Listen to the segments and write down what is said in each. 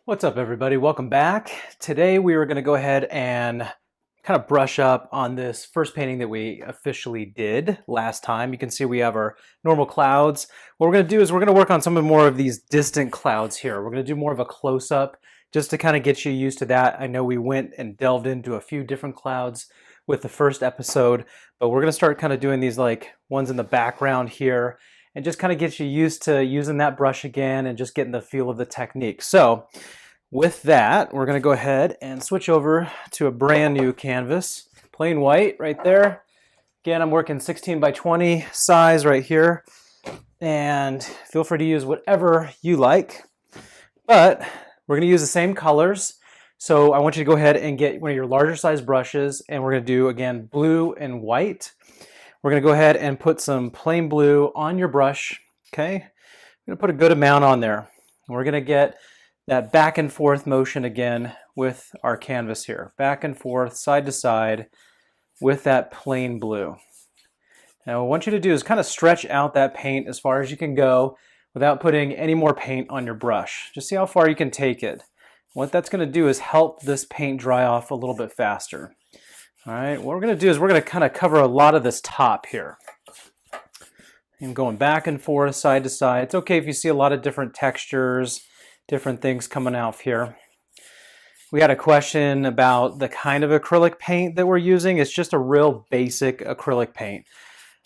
What's up, everybody? Welcome back. Today we are going to go ahead and kind of brush up on this first painting that we officially did last time. You can see we have our normal clouds. What we're going to do is we're going to work on some more of these distant clouds here. We're going to do more of a close-up just to kind of get you used to that. I know we went and delved into a few different clouds with the first episode, but we're going to start kind of doing these like ones in the background here and just kind of get you used to using that brush again and just getting the feel of the technique. So with that, we're going to go ahead and switch over to a brand new canvas, plain white right there. Again, I'm working 16 by 20 size right here, and feel free to use whatever you like, but we're going to use the same colors. So I want you to go ahead and get one of your larger size brushes, and we're going to do, again, blue and white. We're going to go ahead and put some plain blue on your brush, okay? I'm going to put a good amount on there. We're going to get that back and forth motion again with our canvas here. Back and forth, side to side with that plain blue. Now what I want you to do is kind of stretch out that paint as far as you can go without putting any more paint on your brush. Just see how far you can take it. What that's going to do is help this paint dry off a little bit faster. All right, what we're going to do is we're going to kind of cover a lot of this top here. And going back and forth, side to side. It's okay if you see a lot of different textures, different things coming out here. We had a question about the kind of acrylic paint that we're using. It's just a real basic acrylic paint.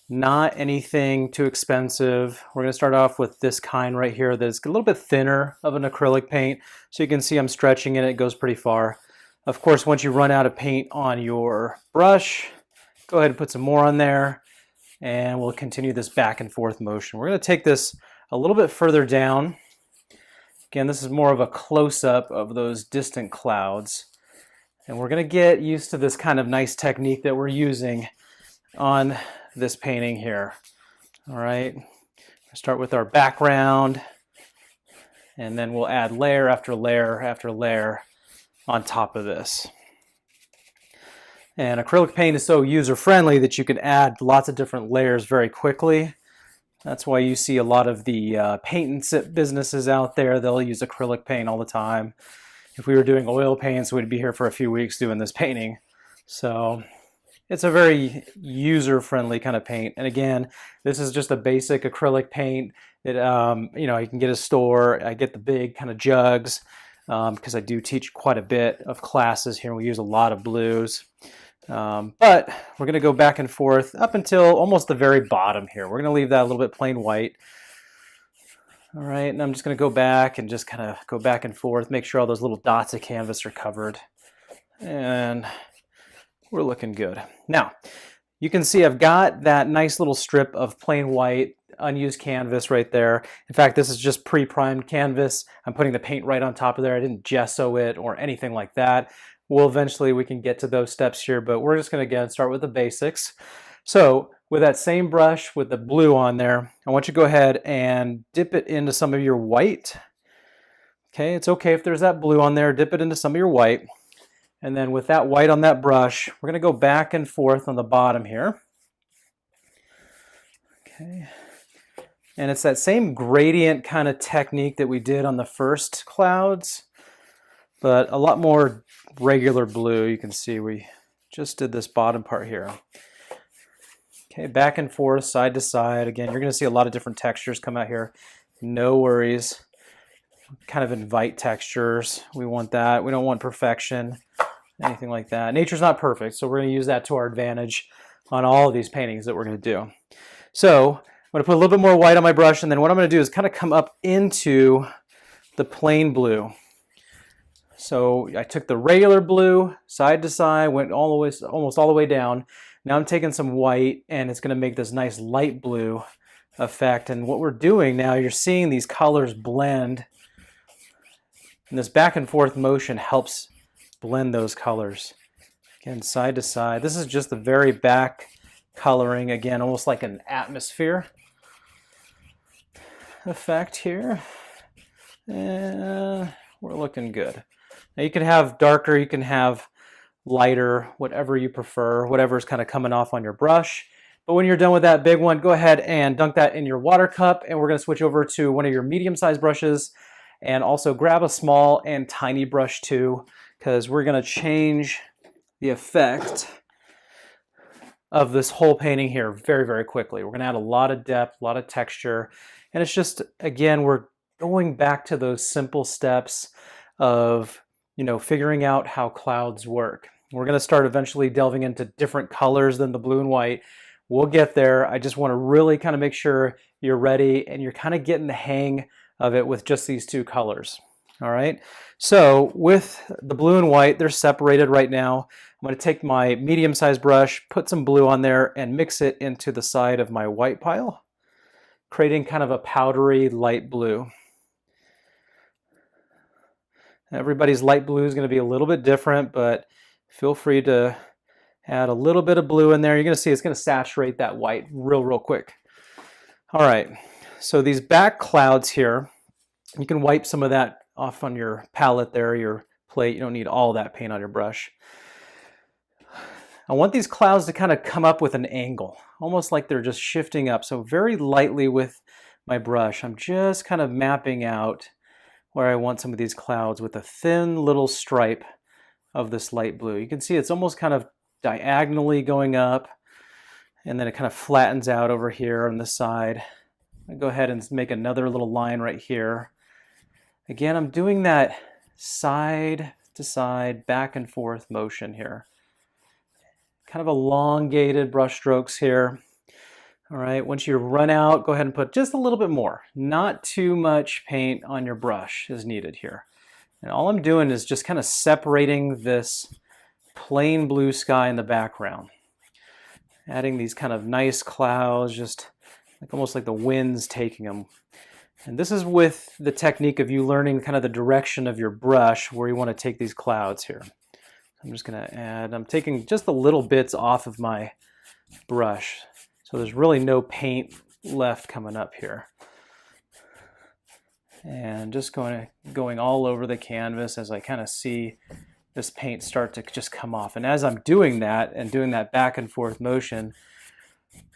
Not anything too expensive. We're going to start off with this kind right here that's a little bit thinner of an acrylic paint. So you can see I'm stretching it, it goes pretty far. Of course, once you run out of paint on your brush, go ahead and put some more on there, and we'll continue this back and forth motion. We're going to take this a little bit further down. Again, this is more of a close-up of those distant clouds, and we're going to get used to this kind of nice technique that we're using on this painting here. All right, start with our background, and then we'll add layer after layer after layer on top of this. And acrylic paint is so user-friendly that you can add lots of different layers very quickly. That's why you see a lot of the paint and sip businesses out there. They'll use acrylic paint all the time. If we were doing oil paints, we'd be here for a few weeks doing this painting. So it's a very user-friendly kind of paint. And again, this is just a basic acrylic paint that you know, you can get at a store. I get the big kind of jugs because I do teach quite a bit of classes here. We use a lot of blues. But we're going to go back and forth up until almost the very bottom here. We're going to leave that a little bit plain white. All right, and I'm just going to go back and just kind of go back and forth, make sure all those little dots of canvas are covered. And we're looking good. Now, you can see I've got that nice little strip of plain white unused canvas right there. In fact, this is just pre-primed canvas. I'm putting the paint right on top of there. I didn't gesso it or anything like that. We can get to those steps here, but we're just going to again start with the basics. So with that same brush with the blue on there, I want you to go ahead and dip it into some of your white. Okay, it's okay if there's that blue on there, dip it into some of your white. And then with that white on that brush, we're going to go back and forth on the bottom here. Okay. And it's that same gradient kind of technique that we did on the first clouds, but a lot more regular blue. You can see we just did this bottom part here. Okay, back and forth, side to side. Again, you're going to see a lot of different textures come out here. No worries. Kind of invite textures. We want that. We don't want perfection, anything like that. Nature's not perfect, so we're going to use that to our advantage on all of these paintings that we're going to do. So I'm going to put a little bit more white on my brush, and then what I'm going to do is kind of come up into the plain blue. So I took the regular blue side to side, went all the way, almost all the way down. Now I'm taking some white, and it's going to make this nice light blue effect. And what we're doing now, you're seeing these colors blend, and this back and forth motion helps blend those colors. Again, side to side. This is just the very back coloring, again, almost like an atmosphere effect here. And we're looking good. Now you can have darker, you can have lighter, whatever you prefer, whatever's kind of coming off on your brush. But when you're done with that big one, go ahead and dunk that in your water cup, and we're going to switch over to one of your medium-sized brushes, And also grab a small and tiny brush too, because we're going to change the effect of this whole painting here very, very quickly. We're going to add a lot of depth, a lot of texture, and it's just, again, we're going back to those simple steps of, figuring out how clouds work. We're going to start eventually delving into different colors than the blue and white. We'll get there. I just want to really kind of make sure you're ready and you're kind of getting the hang of it with just these two colors. All right, so with the blue and white, they're separated right now. I'm going to take my medium-sized brush, put some blue on there, and mix it into the side of my white pile, creating kind of a powdery light blue. Everybody's light blue is going to be a little bit different, but feel free to add a little bit of blue in there. You're going to see it's going to saturate that white real quick. All right, so these back clouds here, you can wipe some of that off on your palette there, your plate. You don't need all that paint on your brush. I want these clouds to kind of come up with an angle, almost like they're just shifting up. So very lightly with my brush, I'm just kind of mapping out where I want some of these clouds with a thin little stripe of this light blue. You can see it's almost kind of diagonally going up, and then it kind of flattens out over here on the side. I'll go ahead and make another little line right here. Again, I'm doing that side to side, back and forth motion here. Kind of elongated brush strokes here. All right, once you run out, go ahead and put just a little bit more. Not too much paint on your brush is needed here. And all I'm doing is just kind of separating this plain blue sky in the background. Adding these kind of nice clouds, just like almost like the wind's taking them. And this is with the technique of you learning kind of the direction of your brush where you want to take these clouds here. I'm just going to add, I'm taking just the little bits off of my brush. So there's really no paint left coming up here. And just going all over the canvas as I kind of see this paint start to just come off. And as I'm doing that and doing that back and forth motion,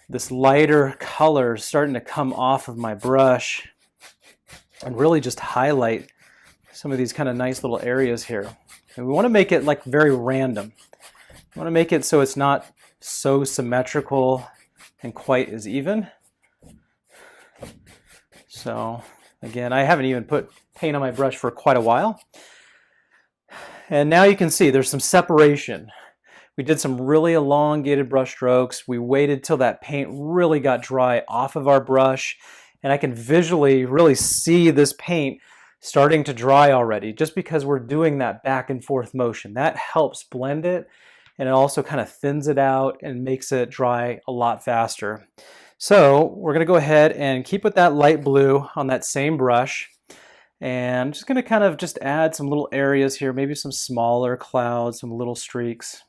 this lighter color is starting to come off of my brush and really just highlight some of these kind of nice little areas here. And we want to make it like very random. We want to make it so it's not so symmetrical and quite as even. So again, I haven't even put paint on my brush for quite a while. And now you can see there's some separation. We did some really elongated brush strokes. We waited till that paint really got dry off of our brush. And I can visually really see this paint starting to dry already just because we're doing that back and forth motion. That helps blend it, and it also kind of thins it out and makes it dry a lot faster. So we're going to go ahead and keep with that light blue on that same brush. And I'm just going to kind of just add some little areas here, maybe some smaller clouds, some little streaks.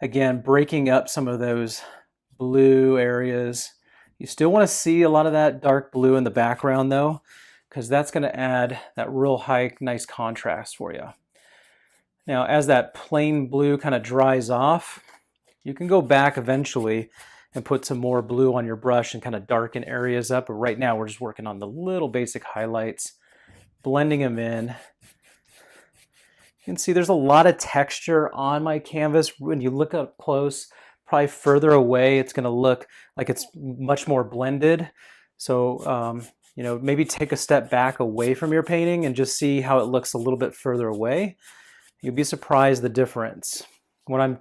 Again, breaking up some of those blue areas. You still want to see a lot of that dark blue in the background though, because that's going to add that real high, nice contrast for you. Now, as that plain blue kind of dries off, you can go back eventually and put some more blue on your brush and kind of darken areas up. But right now, we're just working on the little basic highlights, blending them in. You can see there's a lot of texture on my canvas. When you look up close, probably further away, it's going to look like it's much more blended. So, maybe take a step back away from your painting and just see how it looks a little bit further away. You'll be surprised the difference. When I'm,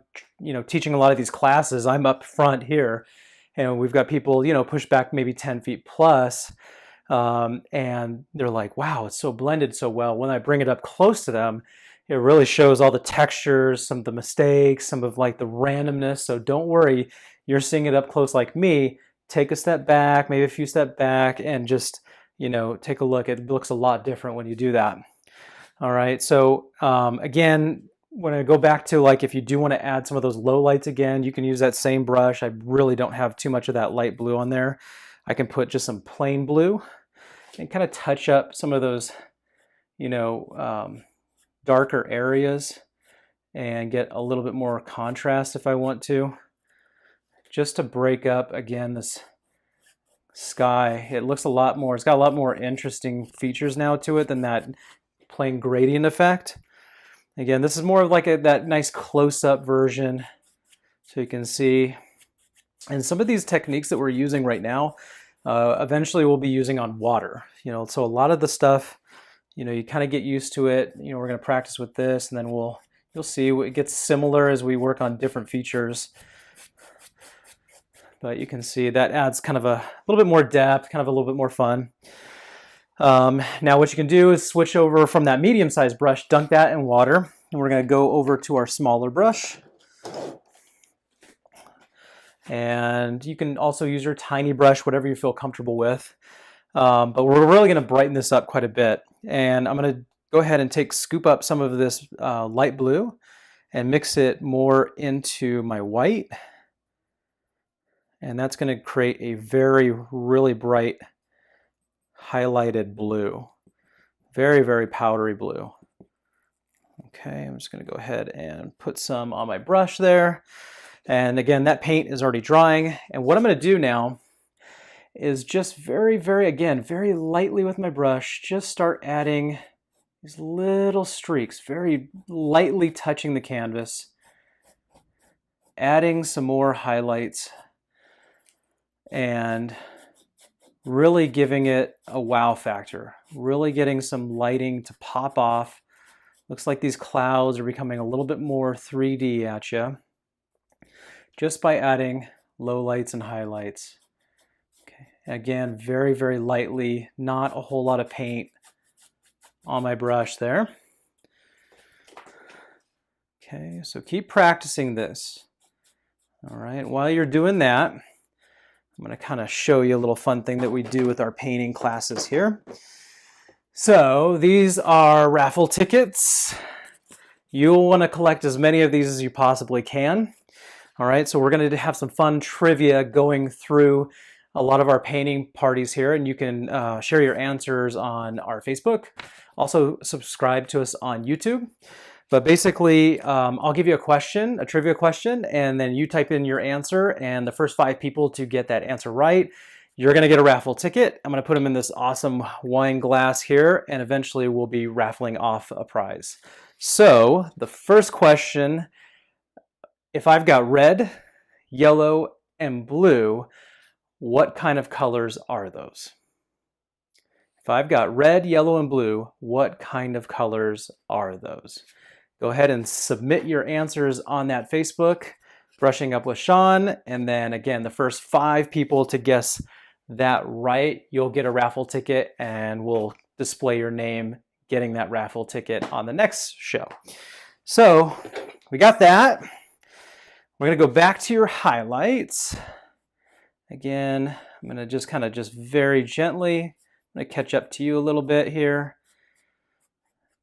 teaching a lot of these classes, I'm up front here, and we've got people, pushed back maybe 10 feet plus, and they're like, wow, it's so blended so well. When I bring it up close to them, it really shows all the textures, some of the mistakes, some of like the randomness. So don't worry, you're seeing it up close like me. Take a step back, maybe a few steps back, and just, take a look. It looks a lot different when you do that. All right, so again, when I go back to like if you do want to add some of those low lights again, you can use that same brush. I really don't have too much of that light blue on there. I can put just some plain blue and kind of touch up some of those, darker areas and get a little bit more contrast if I want to, just to break up again this sky. It looks a lot more, it's got a lot more interesting features now to it than that plain gradient effect. Again, this is more of like that nice close-up version, so you can see. And some of these techniques that we're using right now, eventually we'll be using on water. So a lot of the stuff, you kind of get used to it. We're going to practice with this, and then you'll see it gets similar as we work on different features. But you can see that adds kind of a little bit more depth, kind of a little bit more fun. Now what you can do is switch over from that medium-sized brush, dunk that in water, and we're going to go over to our smaller brush. And you can also use your tiny brush, whatever you feel comfortable with. But we're really going to brighten this up quite a bit. And I'm going to go ahead and scoop up some of this light blue and mix it more into my white. And that's going to create a really bright highlighted blue. Very, very powdery blue. Okay, I'm just going to go ahead and put some on my brush there. And again, that paint is already drying. And what I'm going to do now is just very lightly with my brush, just start adding these little streaks, very lightly touching the canvas, adding some more highlights, and really giving it a wow factor, really getting some lighting to pop off. Looks like these clouds are becoming a little bit more 3D at you, just by adding low lights and highlights. Okay. Again, very lightly, not a whole lot of paint on my brush there. Okay, so keep practicing this. All right, while you're doing that, I'm going to kind of show you a little fun thing that we do with our painting classes here. So these are raffle tickets. You'll want to collect as many of these as you possibly can. All right, so we're going to have some fun trivia going through a lot of our painting parties here, and you can share your answers on our Facebook. Also subscribe to us on YouTube. But basically, I'll give you a question, a trivia question, and then you type in your answer, and the first 5 people to get that answer right, you're going to get a raffle ticket. I'm going to put them in this awesome wine glass here, and eventually we'll be raffling off a prize. So the first question, if I've got red, yellow, and blue, what kind of colors are those? If I've got red, yellow, and blue, what kind of colors are those? Go ahead and submit your answers on that Facebook, Brushing Up with Sean, and then again, the first 5 people to guess that right, you'll get a raffle ticket, and we'll display your name getting that raffle ticket on the next show. So we got that. We're going to go back to your highlights. Again, I'm going to just very gently, I'm going to catch up to you a little bit here.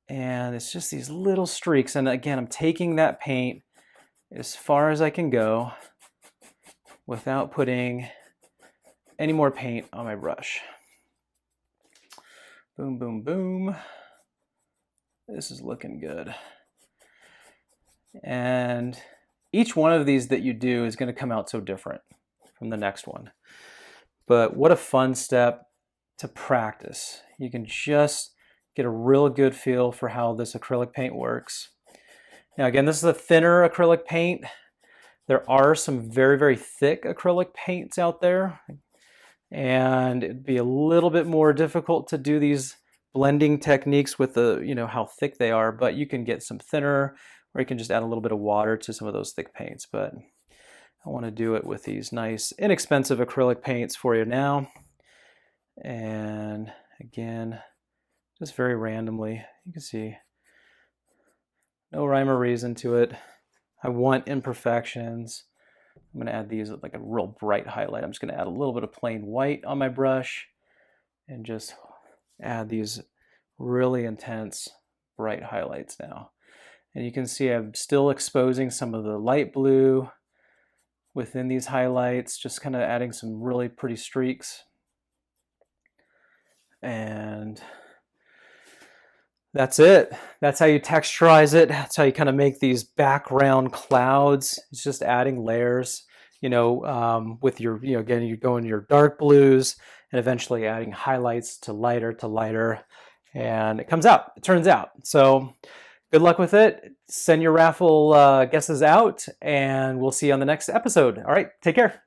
And it's just these little streaks. And again, I'm taking that paint as far as I can go without putting any more paint on my brush. Boom, boom, boom. This is looking good. And each one of these that you do is going to come out so different from the next one. But what a fun step to practice. You can just get a real good feel for how this acrylic paint works. Now again, this is a thinner acrylic paint. There are some very thick acrylic paints out there, and it'd be a little bit more difficult to do these blending techniques with the, how thick they are, but you can get some thinner, or you can just add a little bit of water to some of those thick paints. But I want to do it with these nice, inexpensive acrylic paints for you now. And again, just very randomly, you can see no rhyme or reason to it. I want imperfections. I'm going to add these with like a real bright highlight. I'm just going to add a little bit of plain white on my brush and just add these really intense bright highlights now. And you can see I'm still exposing some of the light blue within these highlights, just kind of adding some really pretty streaks. And that's it. That's how you texturize it. That's how you kind of make these background clouds. It's just adding layers. with your, again, you go in your dark blues and eventually adding highlights to lighter, and it comes out, it turns out. So good luck with it. Send your raffle guesses out, and we'll see you on the next episode. All right, take care.